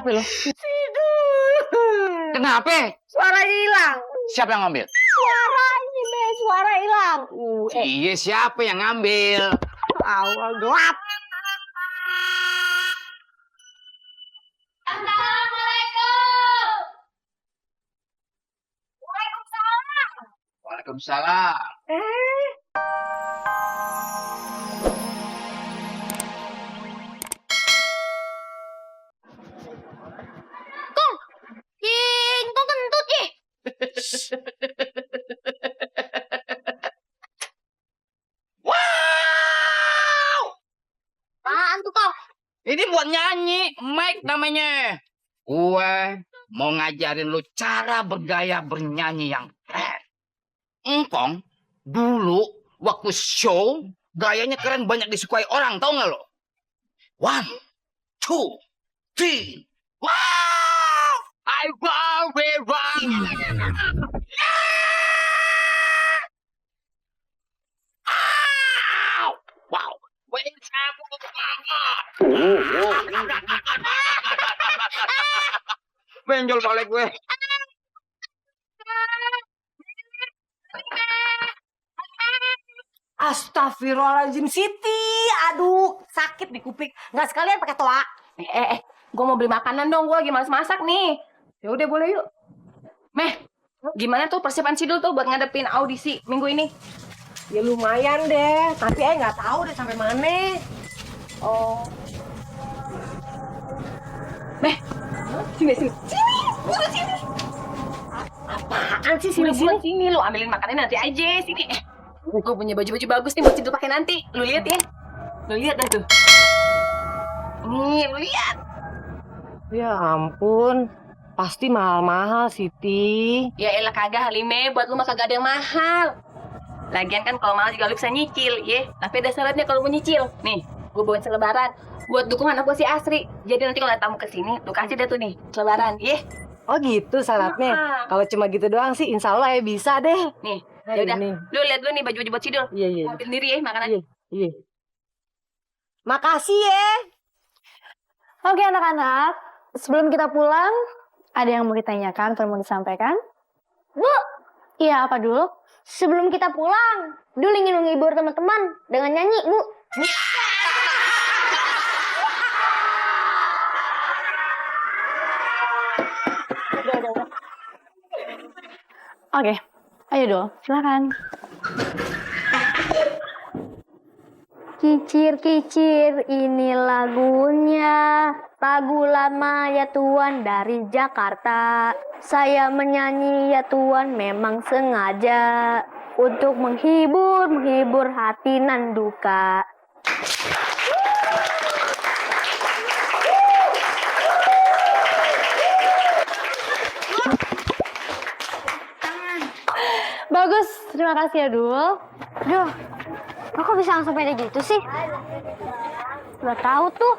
Kenapa lo? Sidul. Kenapa? Suaranya hilang. Siapa yang ngambil? Suara ini, Be. Suara hilang. Iya, siapa yang ngambil? Awal gelap. Assalamualaikum. Waalaikumsalam. Waalaikumsalam. Kok kentut ih? Wow! Apaan tuh kok? Ini buat nyanyi, Mike namanya. Gue mau ngajarin lu cara bergaya bernyanyi yang keren. Engkong, dulu waktu show, gayanya keren banyak disukai orang, tau gak lo? 1, 2, 3, wow! I will be wrong. Wow! Benjol balik gue. Astagfirullahaladzim, Siti. Aduh, sakit di kuping. Nggak sekalian pakai toa. Gue mau beli makanan dong, gue lagi males masak nih. Ya udah boleh yuk. Meh, gimana tuh persiapan Sidul tuh buat ngadepin audisi minggu ini? Ya lumayan deh, tapi nggak tahu deh sampai mana. Oh. Meh, sini. Udah sini. Apaan sih Sini, sini-sini? sini. Lu ambilin makanannya nanti aja. Sini. Gue punya baju-baju bagus nih buat Sidul pakai nanti. Lu lihat ya. Lu lihat dah tuh. Nih, lu lihat. Ya ampun, pasti mahal-mahal, Siti. Ya elah kagak Halime, buat lu mah kagak ada yang mahal. Lagian kan kalau mahal juga lu bisa nyicil, ya. Tapi ada syaratnya kalau mau nyicil. Nih, gue bawain selebaran buat dukung anak gue si Asri. Jadi nanti kalau ada tamu kesini, lu kasih deh tuh nih selebaran, ya. Oh gitu syaratnya. Nah. Kalau cuma gitu doang sih, insya Allah ya bisa deh. Nih, Nah, yaudah. ini. Lu lihat dulu nih baju-baju buat Sidul. Iya. Ambil sendiri ya makanan. Iya. Makasih ya. Oke anak-anak, sebelum kita pulang, ada yang mau ditanyakan atau mau disampaikan? Bu, Iya, apa dulu? sebelum kita pulang, Dul ingin menghibur teman-teman dengan nyanyi, Bu. Oke, ayo dulu, silakan. Kicir-kicir ini lagunya, lagu lama ya Tuan dari Jakarta. Saya menyanyi ya Tuan memang sengaja untuk menghibur hati nan duka. Bagus, terima kasih ya Dul. Duh, kok bisa langsung pede gitu sih? Udah tahu tuh,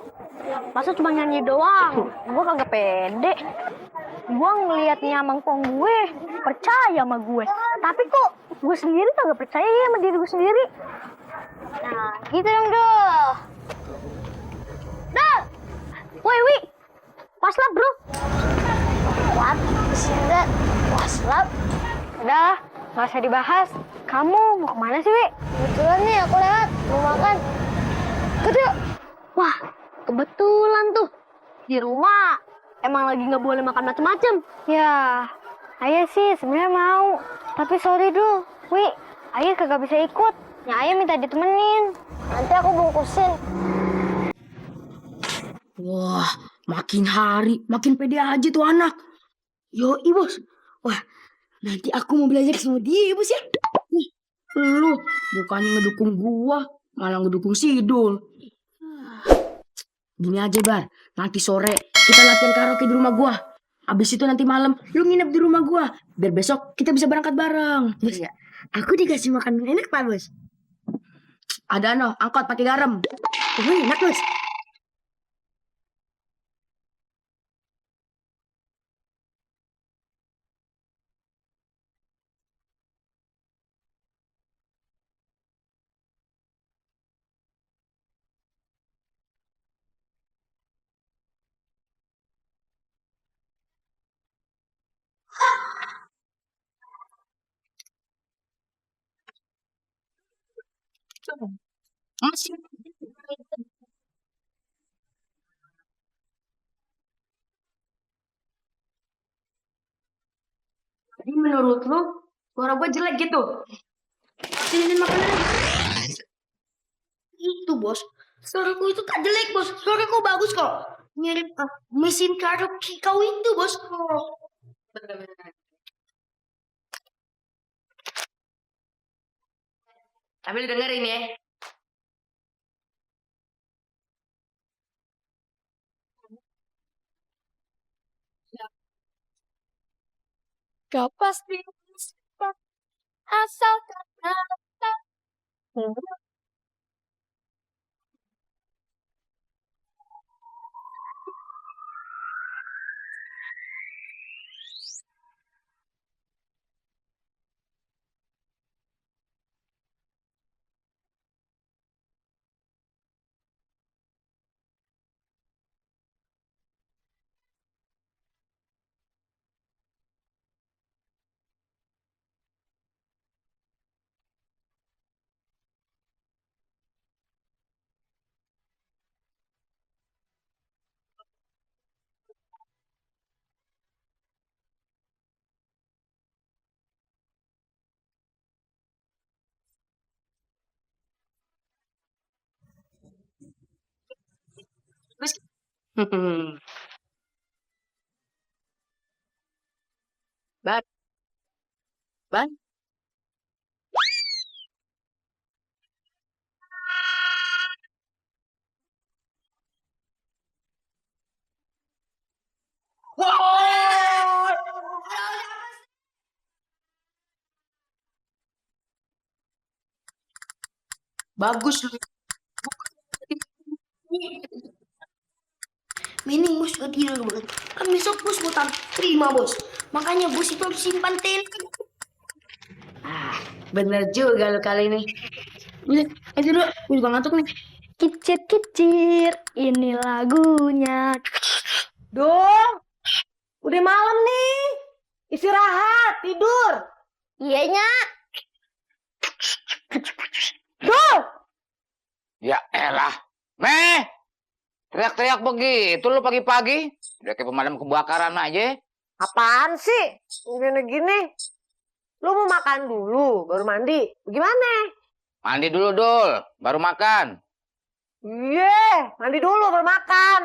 masa cuma nyanyi doang, gue kagak pede. Gue ngeliatnya mangkong gue, percaya sama gue. Tapi kok gue sendiri kagak percaya ya sama diri gue sendiri. Nah, gitu dong, Dul. Dul! Woi, Wi! Waslap, bro. What? That waslap? Udah, nggak usah dibahas. Kamu mau kemana sih, Wi? Kebetulan nih aku lewat, mau makan. Kedua. Wah, kebetulan tuh. Di rumah emang lagi nggak boleh makan macem-macem. Ya, Ayah sih sebenarnya mau. Tapi sorry Dul, Wi, Ayah kagak bisa ikut. Ya Ayah minta ditemenin. Nanti aku bungkusin. Wah, makin hari makin pede aja tuh anak. Yoi bos. Wah, nanti aku mau belajar sama dia bos ya. Nih, lu bukannya ngedukung gua, malah ngedukung Sidul. Gini aja Bar, nanti sore kita latihan karaoke di rumah gua. Abis itu nanti malam lu nginep di rumah gua, biar besok kita bisa berangkat bareng. Bos ya, aku dikasih makan enak Pak Bos. Ada no, angkot pakai garam. Enak Bos. Masih. Jadi menurut lu, suara gue jelek gitu? Sini makanan. Itu bos, suaraku itu tak jelek bos, suaraku bagus kok. Mirip mesin karaoke kau itu bos. Bener-bener. Sambil dengerin ya. Gak pasti asal kata. Terus, Ban, Ban, bagus lu. Meaning bos gak tidur banget. Kan besok bos mau terima bos. Makanya bos itu harus simpan telepon. Bener juga lu kali ini. Udah, ayo dulu. Gue juga ngantuk nih. Kicir-kicir, ini lagunya. Dul, udah malam nih. Istirahat, tidur. Iya, Nyak. Dul, Ya elah. Meh. Teriak-teriak begitu lu pagi-pagi. Udah kayak pemadam kebakaran aja. apaan sih? Gini-gini. Lu mau makan dulu, baru mandi. Gimana? Mandi dulu, Dul. Baru makan. Iya, mandi dulu baru makan.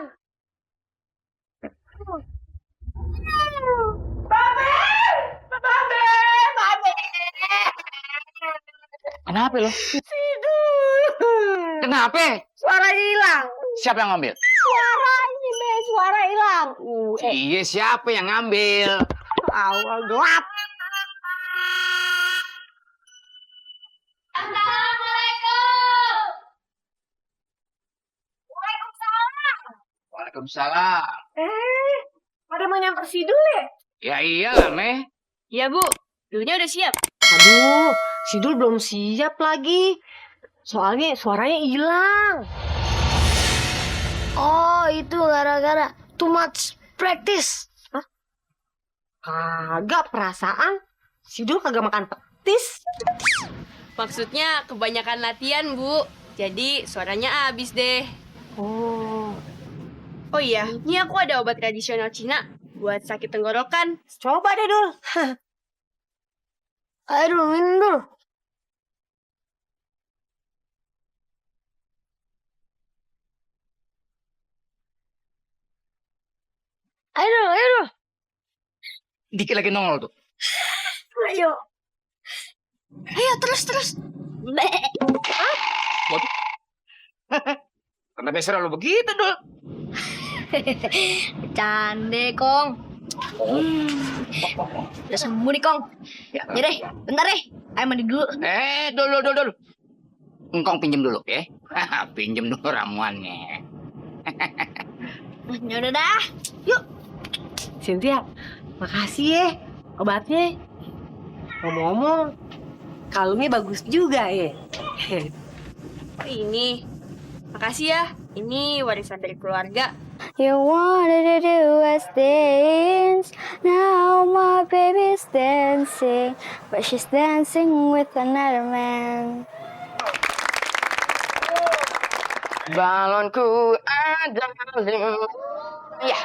Babe! Babe! Babe! Kenapa lo? Tidur. Kenapa? Suara hilang. Siapa yang ngambil? Suara ini, Be. Suara hilang. Iya, siapa yang ngambil? Awal gelap. Assalamualaikum. Waalaikumsalam. Pada mau nyamper Sidul ya? Ya iyalah, Meh. Iya, Bu. Dulunya udah siap. Aduh, Sidul belum siap lagi. Soalnya suaranya hilang. Oh, itu gara-gara too much practice. Kagak perasaan. Sidul kagak makan petis. Maksudnya kebanyakan latihan, Bu. Jadi suaranya habis deh. Oh, Oh iya, ini aku ada obat tradisional Cina buat sakit tenggorokan. coba deh Dul. Aduh, minum dulu. Ayo. Dikit lagi nongol tuh. Ayo. Ayo, terus. Kenapa serah lu begitu, Dul? Cande, Kong. Udah sembuh nih, Kong. Ya deh, bentar deh. Ayo mandi dulu. Dul. Engkong pinjem dulu, ya. Pinjem dulu ramuannya. Ya udah dah. Yuk. Cynthia, makasih ya obatnya. Ngomong-ngomong, kalungnya bagus juga ya. Oh, ini. Makasih ya. Ini warisan dari keluarga. You wanted to do was dance. Now my baby's dancing, but she's dancing with another man. balonku ada lima. Ya.